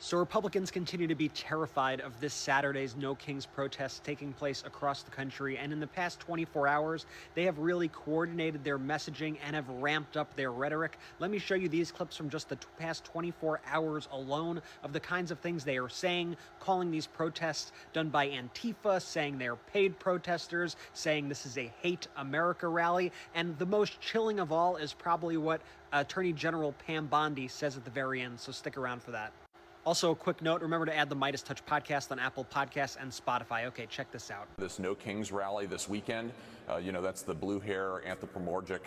So Republicans continue to be terrified of this Saturday's No Kings protests taking place across the country, and in the past 24 hours, they have really coordinated their messaging and have ramped up their rhetoric. Let me show you these clips from just the past 24 hours alone of the kinds of things they are saying, calling these protests done by Antifa, saying they're paid protesters, saying this is a hate America rally, and the most chilling of all is probably what Attorney General Pam Bondi says at the very end, so stick around for that. Also, a quick note, remember to add the Midas Touch podcast on Apple Podcasts and Spotify. Okay, check this out. This No Kings rally this weekend, that's the blue hair anthropomorphic,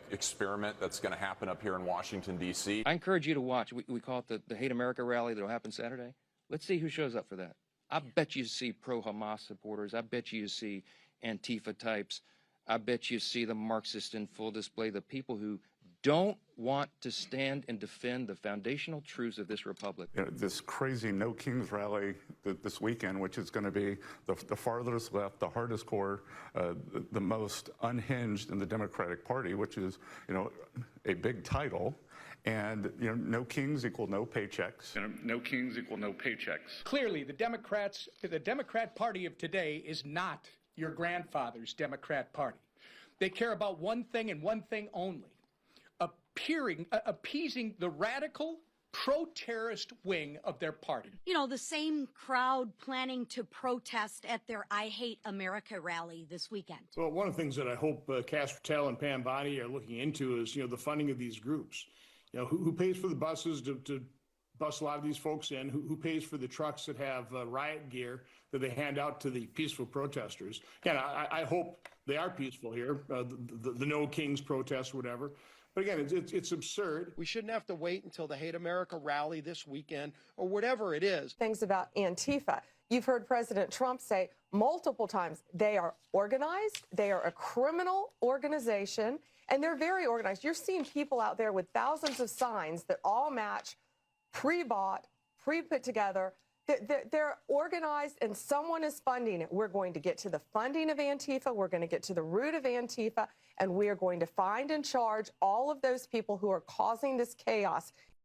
experiment that's going to happen up here in Washington, D.C. I encourage you to watch. We call it the Hate America rally that'll happen Saturday. Let's see who shows up for that. I bet you see pro-Hamas supporters. I bet you see Antifa types. I bet you see the Marxists in full display, the people who don't want to stand and defend the foundational truths of this republic. This crazy No Kings rally this weekend, which is going to be the farthest left, the hardest core, the most unhinged in the Democratic Party, which is, a big title. And, no kings equal no paychecks. No kings equal no paychecks. Clearly, the Democrat Party of today is not your grandfather's Democrat Party. They care about one thing and one thing only. Appeasing the radical pro-terrorist wing of their party. The same crowd planning to protest at their I Hate America rally this weekend. Well, one of the things that I hope Kash Patel and Pam Bondi are looking into is, the funding of these groups. Who pays for the buses to bus a lot of these folks in? Who pays for the trucks that have riot gear that they hand out to the peaceful protesters? Again, I hope they are peaceful here, the No Kings protest or whatever. But again, it's absurd. We shouldn't have to wait until the Hate America rally this weekend or whatever it is. Things about Antifa. You've heard President Trump say multiple times they are organized, they are a criminal organization, and they're very organized. You're seeing people out there with thousands of signs that all match pre-bought, pre-put together. They're organized and someone is funding it. We're going to get to the funding of Antifa. We're going to get to the root of Antifa, and we are going to find and charge all of those people who are causing this chaos